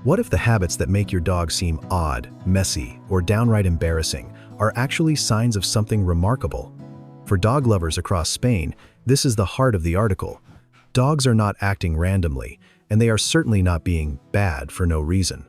What if the habits that make your dog seem odd, messy, or downright embarrassing are actually signs of something remarkable? For dog lovers across Spain, this is the heart of the article. Dogs are not acting randomly, and they are certainly not being bad for no reason.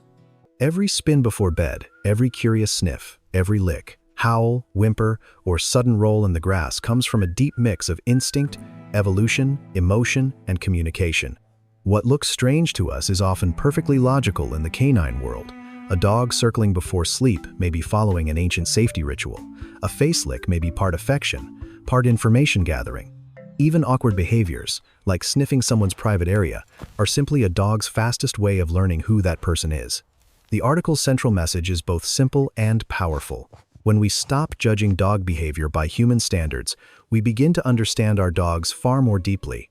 Every spin before bed, every curious sniff, every lick, howl, whimper, or sudden roll in the grass comes from a deep mix of instinct, evolution, emotion, and communication. What looks strange to us is often perfectly logical in the canine world. A dog circling before sleep may be following an ancient safety ritual. A face lick may be part affection, part information gathering. Even awkward behaviors, like sniffing someone's private area, are simply a dog's fastest way of learning who that person is. The article's central message is both simple and powerful. When we stop judging dog behavior by human standards, we begin to understand our dogs far more deeply.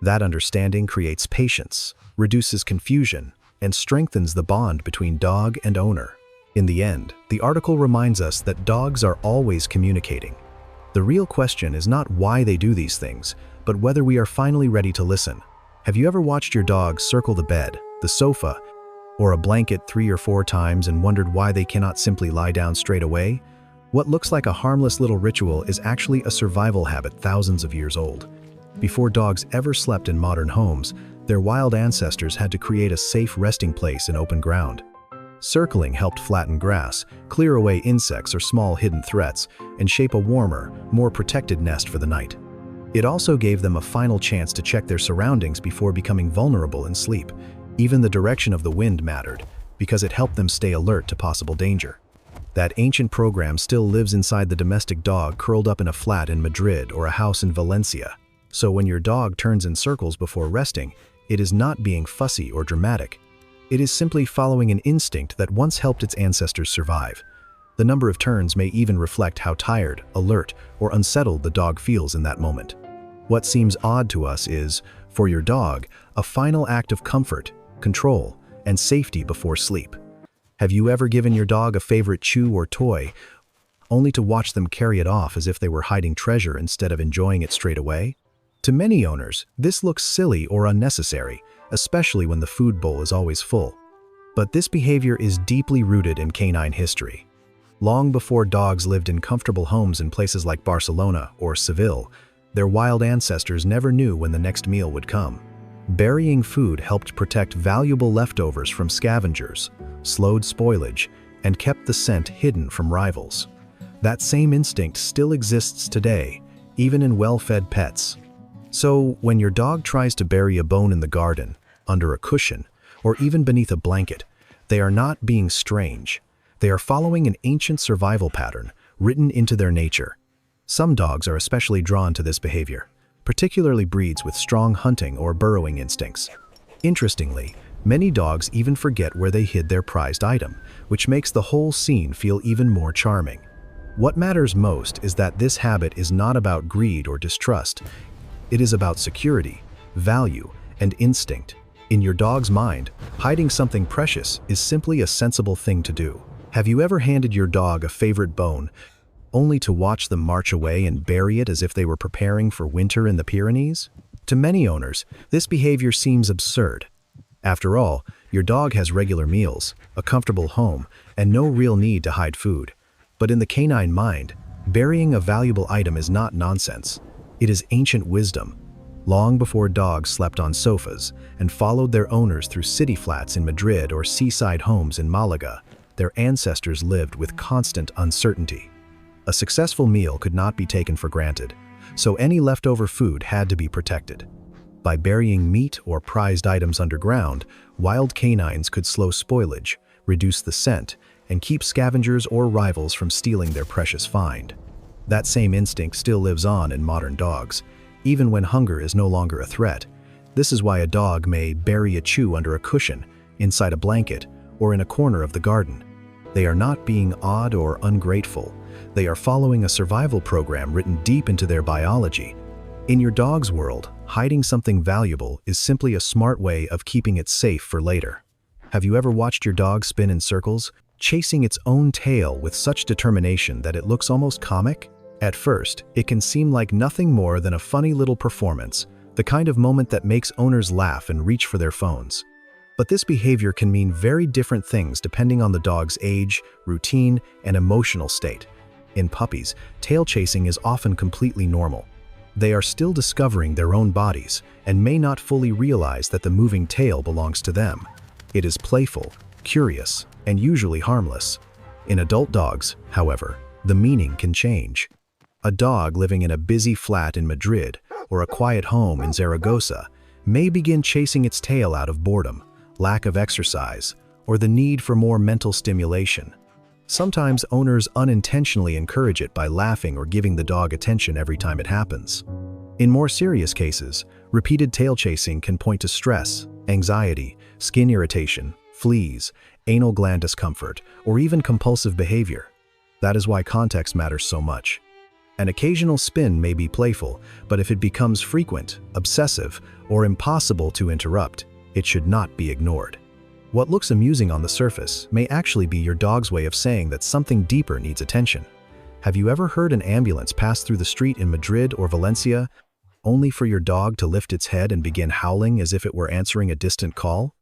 That understanding creates patience, reduces confusion, and strengthens the bond between dog and owner. In the end, the article reminds us that dogs are always communicating. The real question is not why they do these things, but whether we are finally ready to listen. Have you ever watched your dog circle the bed, the sofa, or a blanket 3 or 4 times and wondered why they cannot simply lie down straight away? What looks like a harmless little ritual is actually a survival habit thousands of years old. Before dogs ever slept in modern homes, their wild ancestors had to create a safe resting place in open ground. Circling helped flatten grass, clear away insects or small hidden threats, and shape a warmer, more protected nest for the night. It also gave them a final chance to check their surroundings before becoming vulnerable in sleep. Even the direction of the wind mattered, because it helped them stay alert to possible danger. That ancient program still lives inside the domestic dog curled up in a flat in Madrid or a house in Valencia. So when your dog turns in circles before resting, it is not being fussy or dramatic. It is simply following an instinct that once helped its ancestors survive. The number of turns may even reflect how tired, alert, or unsettled the dog feels in that moment. What seems odd to us is, for your dog, a final act of comfort, control, and safety before sleep. Have you ever given your dog a favorite chew or toy, only to watch them carry it off as if they were hiding treasure instead of enjoying it straight away? To many owners, this looks silly or unnecessary, especially when the food bowl is always full. But this behavior is deeply rooted in canine history. Long before dogs lived in comfortable homes in places like Barcelona or Seville, their wild ancestors never knew when the next meal would come. Burying food helped protect valuable leftovers from scavengers, slowed spoilage, and kept the scent hidden from rivals. That same instinct still exists today, even in well-fed pets. So, when your dog tries to bury a bone in the garden, under a cushion, or even beneath a blanket, they are not being strange. They are following an ancient survival pattern written into their nature. Some dogs are especially drawn to this behavior, particularly breeds with strong hunting or burrowing instincts. Interestingly, many dogs even forget where they hid their prized item, which makes the whole scene feel even more charming. What matters most is that this habit is not about greed or distrust. It is about security, value, and instinct. In your dog's mind, hiding something precious is simply a sensible thing to do. Have you ever handed your dog a favorite bone, only to watch them march away and bury it as if they were preparing for winter in the Pyrenees? To many owners, this behavior seems absurd. After all, your dog has regular meals, a comfortable home, and no real need to hide food. But in the canine mind, burying a valuable item is not nonsense. It is ancient wisdom. Long before dogs slept on sofas and followed their owners through city flats in Madrid or seaside homes in Malaga, their ancestors lived with constant uncertainty. A successful meal could not be taken for granted, so any leftover food had to be protected. By burying meat or prized items underground, wild canines could slow spoilage, reduce the scent, and keep scavengers or rivals from stealing their precious find. That same instinct still lives on in modern dogs, even when hunger is no longer a threat. This is why a dog may bury a chew under a cushion, inside a blanket, or in a corner of the garden. They are not being odd or ungrateful. They are following a survival program written deep into their biology. In your dog's world, hiding something valuable is simply a smart way of keeping it safe for later. Have you ever watched your dog spin in circles, chasing its own tail with such determination that it looks almost comic? At first, it can seem like nothing more than a funny little performance, the kind of moment that makes owners laugh and reach for their phones. But this behavior can mean very different things depending on the dog's age, routine, and emotional state. In puppies, tail chasing is often completely normal. They are still discovering their own bodies and may not fully realize that the moving tail belongs to them. It is playful, curious, and usually harmless. In adult dogs, however, the meaning can change. A dog living in a busy flat in Madrid or a quiet home in Zaragoza may begin chasing its tail out of boredom, lack of exercise, or the need for more mental stimulation. Sometimes owners unintentionally encourage it by laughing or giving the dog attention every time it happens. In more serious cases, repeated tail chasing can point to stress, anxiety, skin irritation, fleas, anal gland discomfort, or even compulsive behavior. That is why context matters so much. An occasional spin may be playful, but if it becomes frequent, obsessive, or impossible to interrupt, it should not be ignored. What looks amusing on the surface may actually be your dog's way of saying that something deeper needs attention. Have you ever heard an ambulance pass through the street in Madrid or Valencia, only for your dog to lift its head and begin howling as if it were answering a distant call?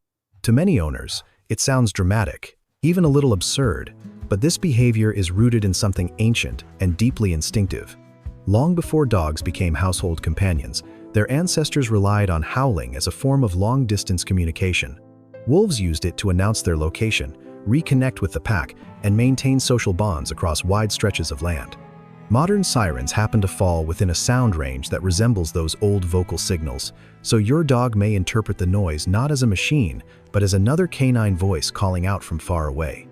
To many owners, it sounds dramatic, even a little absurd, but this behavior is rooted in something ancient and deeply instinctive. Long before dogs became household companions, their ancestors relied on howling as a form of long-distance communication. Wolves used it to announce their location, reconnect with the pack, and maintain social bonds across wide stretches of land. Modern sirens happen to fall within a sound range that resembles those old vocal signals, so your dog may interpret the noise not as a machine, but as another canine voice calling out from far away.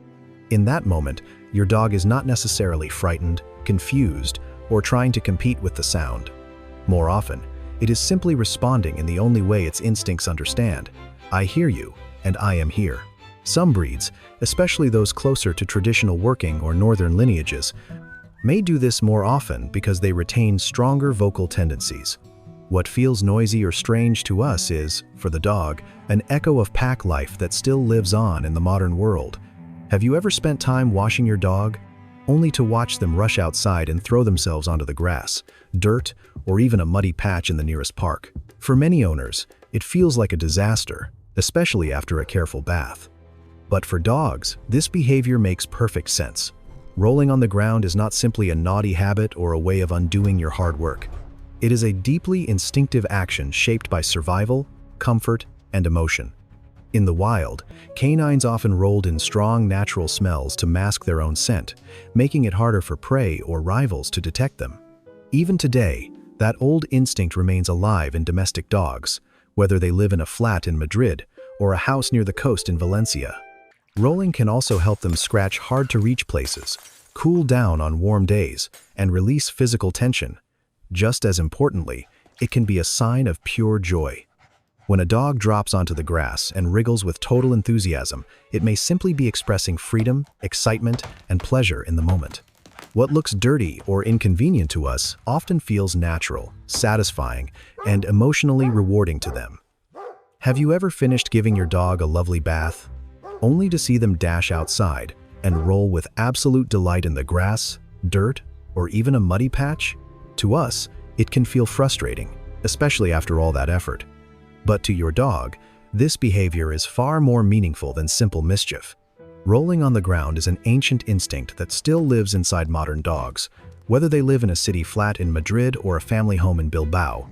In that moment, your dog is not necessarily frightened, confused, or trying to compete with the sound. More often, it is simply responding in the only way its instincts understand. I hear you, and I am here. Some breeds, especially those closer to traditional working or northern lineages, may do this more often because they retain stronger vocal tendencies. What feels noisy or strange to us is, for the dog, an echo of pack life that still lives on in the modern world. Have you ever spent time washing your dog, only to watch them rush outside and throw themselves onto the grass, dirt, or even a muddy patch in the nearest park? For many owners, it feels like a disaster, especially after a careful bath. But for dogs, this behavior makes perfect sense. Rolling on the ground is not simply a naughty habit or a way of undoing your hard work. It is a deeply instinctive action shaped by survival, comfort, and emotion. In the wild, canines often rolled in strong natural smells to mask their own scent, making it harder for prey or rivals to detect them. Even today, that old instinct remains alive in domestic dogs, whether they live in a flat in Madrid or a house near the coast in Valencia. Rolling can also help them scratch hard-to-reach places, cool down on warm days, and release physical tension. Just as importantly, it can be a sign of pure joy. When a dog drops onto the grass and wriggles with total enthusiasm, it may simply be expressing freedom, excitement, and pleasure in the moment. What looks dirty or inconvenient to us often feels natural, satisfying, and emotionally rewarding to them. Have you ever finished giving your dog a lovely bath, only to see them dash outside and roll with absolute delight in the grass, dirt, or even a muddy patch? To us, it can feel frustrating, especially after all that effort. But to your dog, this behavior is far more meaningful than simple mischief. Rolling on the ground is an ancient instinct that still lives inside modern dogs, whether they live in a city flat in Madrid or a family home in Bilbao.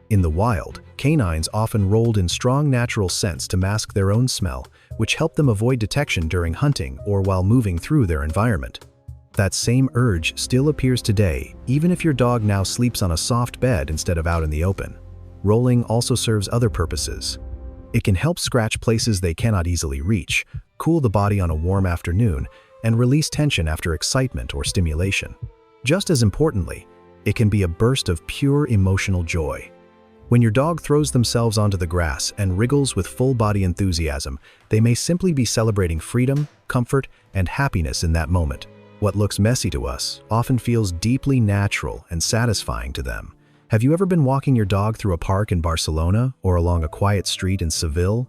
In the wild, canines often rolled in strong natural scents to mask their own smell, which helped them avoid detection during hunting or while moving through their environment. That same urge still appears today, even if your dog now sleeps on a soft bed instead of out in the open. Rolling also serves other purposes. It can help scratch places they cannot easily reach, cool the body on a warm afternoon, and release tension after excitement or stimulation. Just as importantly, it can be a burst of pure emotional joy. When your dog throws themselves onto the grass and wriggles with full-body enthusiasm, they may simply be celebrating freedom, comfort, and happiness in that moment. What looks messy to us often feels deeply natural and satisfying to them. Have you ever been walking your dog through a park in Barcelona or along a quiet street in Seville,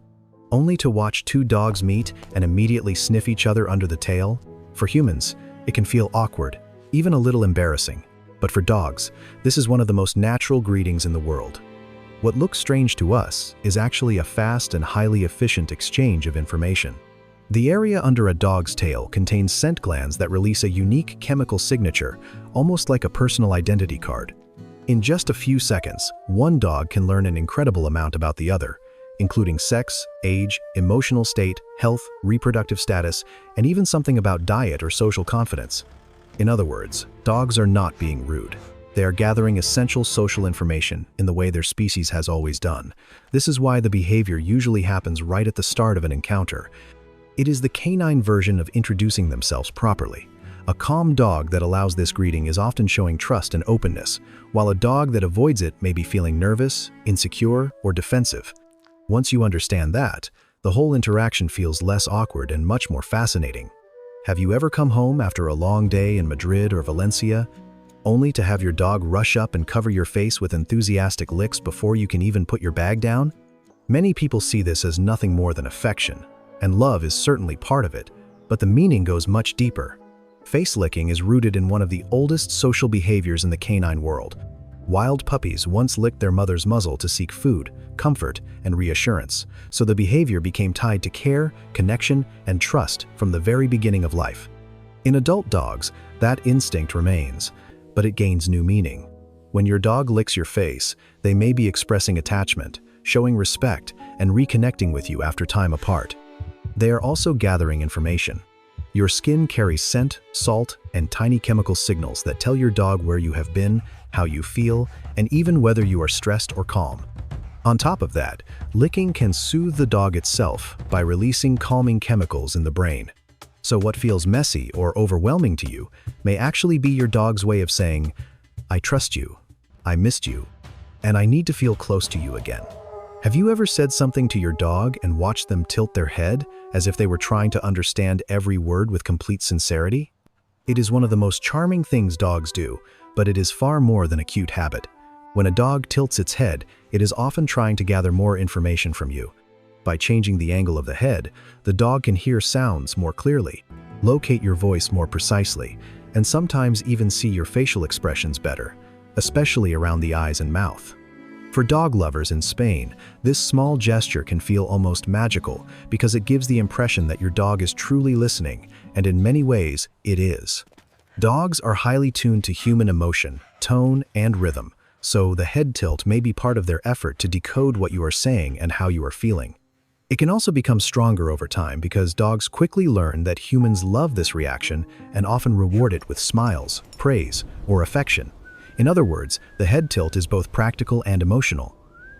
only to watch two dogs meet and immediately sniff each other under the tail? For humans, it can feel awkward, even a little embarrassing. But for dogs, this is one of the most natural greetings in the world. What looks strange to us is actually a fast and highly efficient exchange of information. The area under a dog's tail contains scent glands that release a unique chemical signature, almost like a personal identity card. In just a few seconds, one dog can learn an incredible amount about the other, including sex, age, emotional state, health, reproductive status, and even something about diet or social confidence. In other words, dogs are not being rude. They are gathering essential social information in the way their species has always done. This is why the behavior usually happens right at the start of an encounter. It is the canine version of introducing themselves properly. A calm dog that allows this greeting is often showing trust and openness, while a dog that avoids it may be feeling nervous, insecure, or defensive. Once you understand that, the whole interaction feels less awkward and much more fascinating. Have you ever come home after a long day in Madrid or Valencia, only to have your dog rush up and cover your face with enthusiastic licks before you can even put your bag down? Many people see this as nothing more than affection, and love is certainly part of it, but the meaning goes much deeper. Face licking is rooted in one of the oldest social behaviors in the canine world. Wild puppies once licked their mother's muzzle to seek food, comfort, and reassurance, so the behavior became tied to care, connection, and trust from the very beginning of life. In adult dogs, that instinct remains, but it gains new meaning. When your dog licks your face, they may be expressing attachment, showing respect, and reconnecting with you after time apart. They are also gathering information. Your skin carries scent, salt, and tiny chemical signals that tell your dog where you have been, how you feel, and even whether you are stressed or calm. On top of that, licking can soothe the dog itself by releasing calming chemicals in the brain. So what feels messy or overwhelming to you may actually be your dog's way of saying, "I trust you, I missed you, and I need to feel close to you again." Have you ever said something to your dog and watched them tilt their head as if they were trying to understand every word with complete sincerity? It is one of the most charming things dogs do, but it is far more than a cute habit. When a dog tilts its head, it is often trying to gather more information from you. By changing the angle of the head, the dog can hear sounds more clearly, locate your voice more precisely, and sometimes even see your facial expressions better, especially around the eyes and mouth. For dog lovers in Spain, this small gesture can feel almost magical because it gives the impression that your dog is truly listening, and in many ways, it is. Dogs are highly tuned to human emotion, tone, and rhythm, so the head tilt may be part of their effort to decode what you are saying and how you are feeling. It can also become stronger over time because dogs quickly learn that humans love this reaction and often reward it with smiles, praise, or affection. In other words, the head tilt is both practical and emotional.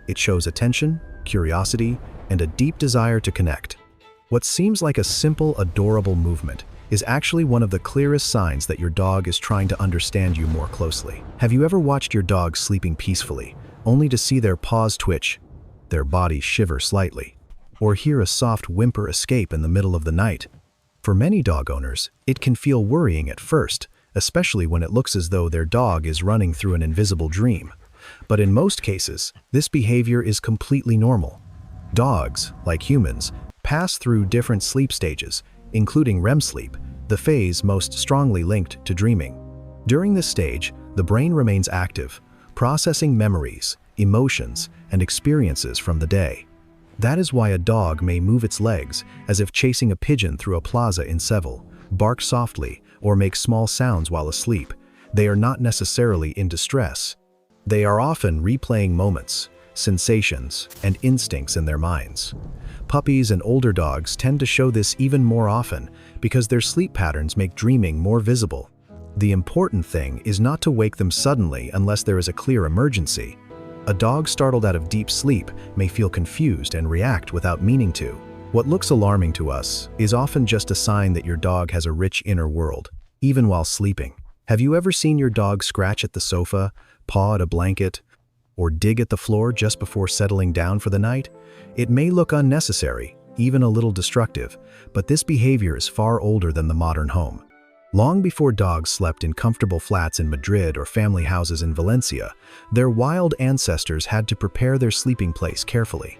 It shows attention, curiosity, and a deep desire to connect. What seems like a simple, adorable movement is actually one of the clearest signs that your dog is trying to understand you more closely. Have you ever watched your dog sleeping peacefully, only to see their paws twitch, their body shiver slightly, or hear a soft whimper escape in the middle of the night? For many dog owners, it can feel worrying at first, especially when it looks as though their dog is running through an invisible dream. But in most cases, this behavior is completely normal. Dogs, like humans, pass through different sleep stages, including REM sleep, the phase most strongly linked to dreaming. During this stage, the brain remains active, processing memories, emotions, and experiences from the day. That is why a dog may move its legs as if chasing a pigeon through a plaza in Seville, bark softly, or make small sounds while asleep. They are not necessarily in distress. They are often replaying moments, sensations, and instincts in their minds. Puppies and older dogs tend to show this even more often because their sleep patterns make dreaming more visible. The important thing is not to wake them suddenly unless there is a clear emergency. A dog startled out of deep sleep may feel confused and react without meaning to. What looks alarming to us is often just a sign that your dog has a rich inner world, even while sleeping. Have you ever seen your dog scratch at the sofa, paw at a blanket, or dig at the floor just before settling down for the night? It may look unnecessary, even a little destructive, but this behavior is far older than the modern home. Long before dogs slept in comfortable flats in Madrid or family houses in Valencia, their wild ancestors had to prepare their sleeping place carefully.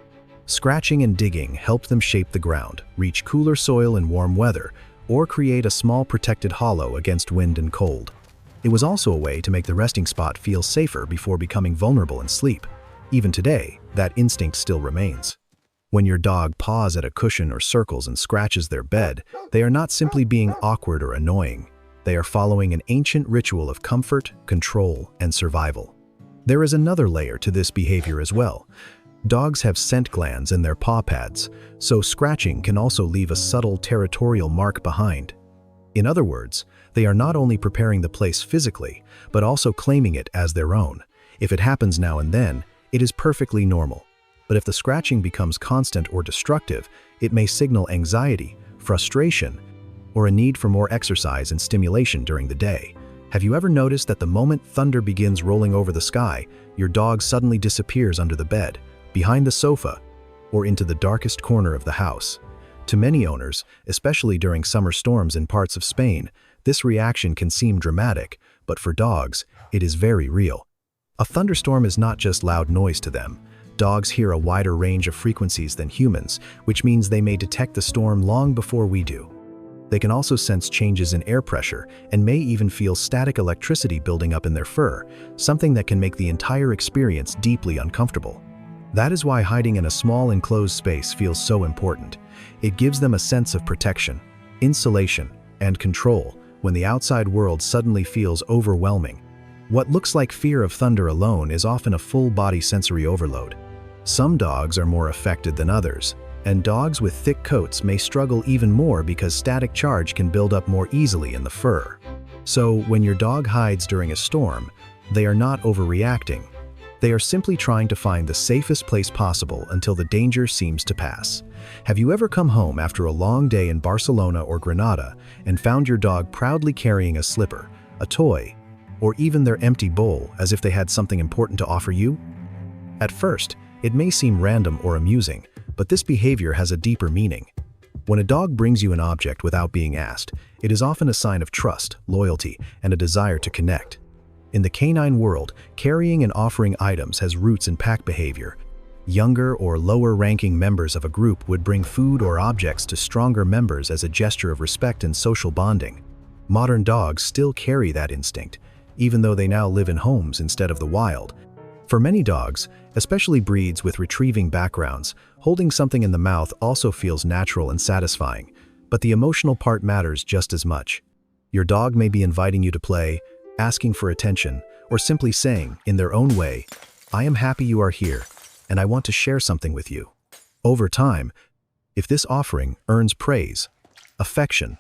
Scratching and digging helped them shape the ground, reach cooler soil in warm weather, or create a small protected hollow against wind and cold. It was also a way to make the resting spot feel safer before becoming vulnerable in sleep. Even today, that instinct still remains. When your dog paws at a cushion or circles and scratches their bed, they are not simply being awkward or annoying. They are following an ancient ritual of comfort, control, and survival. There is another layer to this behavior as well. Dogs have scent glands in their paw pads, so scratching can also leave a subtle territorial mark behind. In other words, they are not only preparing the place physically, but also claiming it as their own. If it happens now and then, it is perfectly normal. But if the scratching becomes constant or destructive, it may signal anxiety, frustration, or a need for more exercise and stimulation during the day. Have you ever noticed that the moment thunder begins rolling over the sky, your dog suddenly disappears under the bed, behind the sofa, or into the darkest corner of the house? To many owners, especially during summer storms in parts of Spain, this reaction can seem dramatic, but for dogs, it is very real. A thunderstorm is not just loud noise to them. Dogs hear a wider range of frequencies than humans, which means they may detect the storm long before we do. They can also sense changes in air pressure and may even feel static electricity building up in their fur, something that can make the entire experience deeply uncomfortable. That is why hiding in a small enclosed space feels so important. It gives them a sense of protection, insulation, and control when the outside world suddenly feels overwhelming. What looks like fear of thunder alone is often a full-body sensory overload. Some dogs are more affected than others, and dogs with thick coats may struggle even more because static charge can build up more easily in the fur. So, when your dog hides during a storm, they are not overreacting. They are simply trying to find the safest place possible until the danger seems to pass. Have you ever come home after a long day in Barcelona or Granada and found your dog proudly carrying a slipper, a toy, or even their empty bowl as if they had something important to offer you? At first, it may seem random or amusing, but this behavior has a deeper meaning. When a dog brings you an object without being asked, it is often a sign of trust, loyalty, and a desire to connect. In the canine world, carrying and offering items has roots in pack behavior. Younger or lower-ranking members of a group would bring food or objects to stronger members as a gesture of respect and social bonding. Modern dogs still carry that instinct, even though they now live in homes instead of the wild. For many dogs, especially breeds with retrieving backgrounds, holding something in the mouth also feels natural and satisfying, but the emotional part matters just as much. Your dog may be inviting you to play, asking for attention, or simply saying, in their own way, "I am happy you are here, and I want to share something with you." Over time, if this offering earns praise, affection,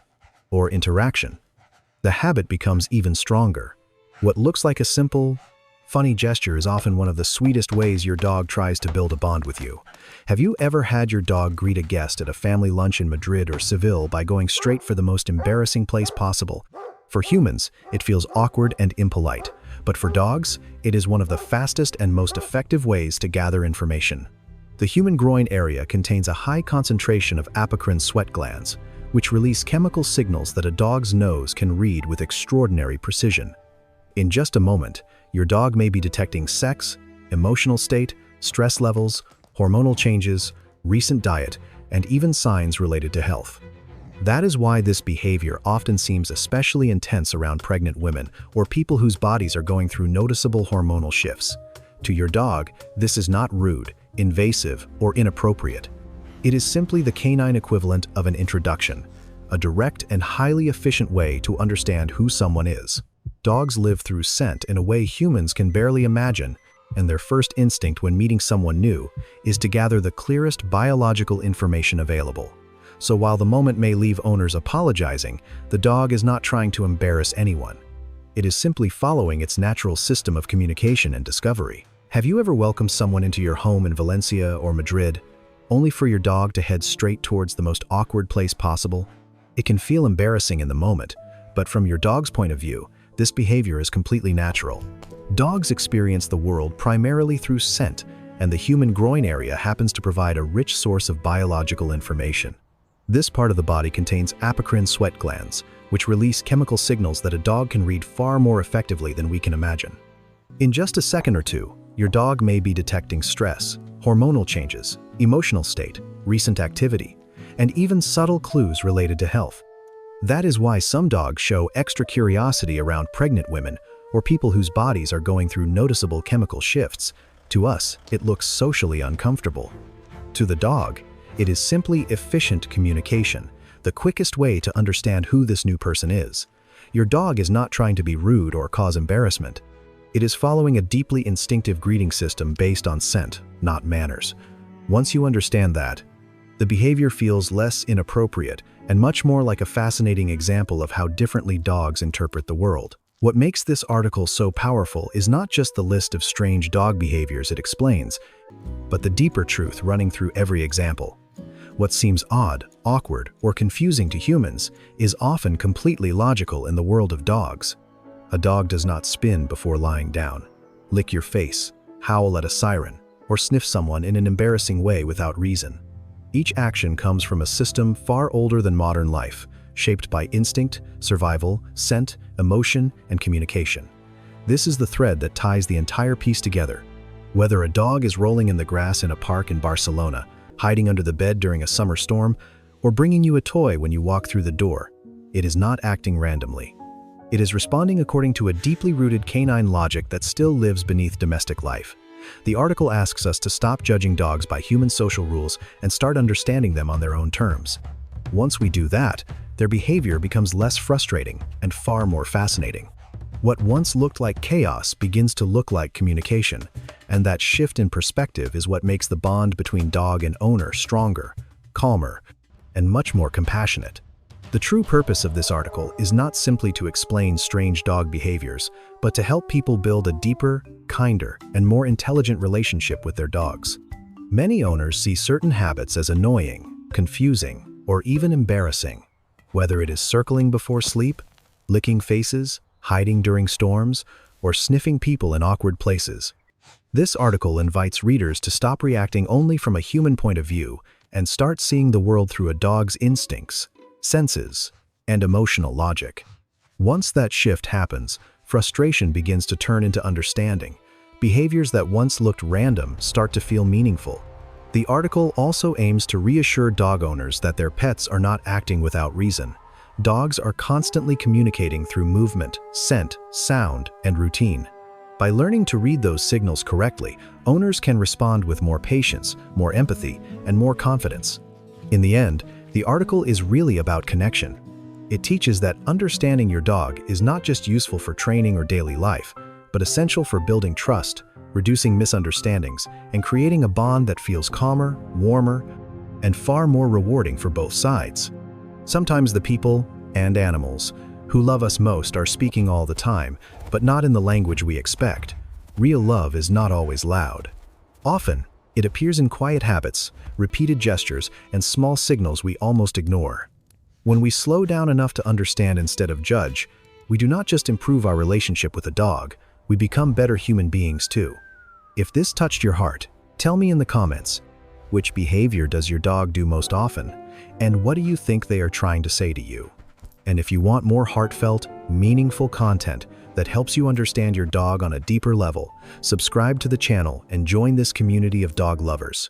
or interaction, the habit becomes even stronger. What looks like a simple, funny gesture is often one of the sweetest ways your dog tries to build a bond with you. Have you ever had your dog greet a guest at a family lunch in Madrid or Seville by going straight for the most embarrassing place possible? For humans, it feels awkward and impolite, but for dogs, it is one of the fastest and most effective ways to gather information. The human groin area contains a high concentration of apocrine sweat glands, which release chemical signals that a dog's nose can read with extraordinary precision. In just a moment, your dog may be detecting sex, emotional state, stress levels, hormonal changes, recent diet, and even signs related to health. That is why this behavior often seems especially intense around pregnant women or people whose bodies are going through noticeable hormonal shifts. To your dog, this is not rude, invasive, or inappropriate. It is simply the canine equivalent of an introduction, a direct and highly efficient way to understand who someone is. Dogs live through scent in a way humans can barely imagine, and their first instinct when meeting someone new is to gather the clearest biological information available. So while the moment may leave owners apologizing, the dog is not trying to embarrass anyone. It is simply following its natural system of communication and discovery. Have you ever welcomed someone into your home in Valencia or Madrid, only for your dog to head straight towards the most awkward place possible? It can feel embarrassing in the moment, but from your dog's point of view, this behavior is completely natural. Dogs experience the world primarily through scent, and the human groin area happens to provide a rich source of biological information. This part of the body contains apocrine sweat glands, which release chemical signals that a dog can read far more effectively than we can imagine. In just a second or two, your dog may be detecting stress, hormonal changes, emotional state, recent activity, and even subtle clues related to health. That is why some dogs show extra curiosity around pregnant women or people whose bodies are going through noticeable chemical shifts. To us, it looks socially uncomfortable. To the dog, it is simply efficient communication, the quickest way to understand who this new person is. Your dog is not trying to be rude or cause embarrassment. It is following a deeply instinctive greeting system based on scent, not manners. Once you understand that, the behavior feels less inappropriate and much more like a fascinating example of how differently dogs interpret the world. What makes this article so powerful is not just the list of strange dog behaviors it explains, but the deeper truth running through every example. What seems odd, awkward, or confusing to humans is often completely logical in the world of dogs. A dog does not spin before lying down, lick your face, howl at a siren, or sniff someone in an embarrassing way without reason. Each action comes from a system far older than modern life, shaped by instinct, survival, scent, emotion, and communication. This is the thread that ties the entire piece together. Whether a dog is rolling in the grass in a park in Barcelona, hiding under the bed during a summer storm, or bringing you a toy when you walk through the door, it is not acting randomly. It is responding according to a deeply rooted canine logic that still lives beneath domestic life. The article asks us to stop judging dogs by human social rules and start understanding them on their own terms. Once we do that, their behavior becomes less frustrating and far more fascinating. What once looked like chaos begins to look like communication, and that shift in perspective is what makes the bond between dog and owner stronger, calmer, and much more compassionate. The true purpose of this article is not simply to explain strange dog behaviors, but to help people build a deeper, kinder, and more intelligent relationship with their dogs. Many owners see certain habits as annoying, confusing, or even embarrassing. Whether it is circling before sleep, licking faces, hiding during storms, or sniffing people in awkward places. This article invites readers to stop reacting only from a human point of view and start seeing the world through a dog's instincts, senses, and emotional logic. Once that shift happens, frustration begins to turn into understanding. Behaviors that once looked random start to feel meaningful. The article also aims to reassure dog owners that their pets are not acting without reason. Dogs are constantly communicating through movement, scent, sound, and routine. By learning to read those signals correctly, owners can respond with more patience, more empathy, and more confidence. In the end, the article is really about connection. It teaches that understanding your dog is not just useful for training or daily life, but essential for building trust, reducing misunderstandings, and creating a bond that feels calmer, warmer, and far more rewarding for both sides. Sometimes the people and animals who love us most are speaking all the time, but not in the language we expect. Real love is not always loud. Often, it appears in quiet habits, repeated gestures, and small signals we almost ignore. When we slow down enough to understand instead of judge, we do not just improve our relationship with a dog, we become better human beings too. If this touched your heart, tell me in the comments, which behavior does your dog do most often, and what do you think they are trying to say to you? And if you want more heartfelt, meaningful content that helps you understand your dog on a deeper level, subscribe to the channel and join this community of dog lovers.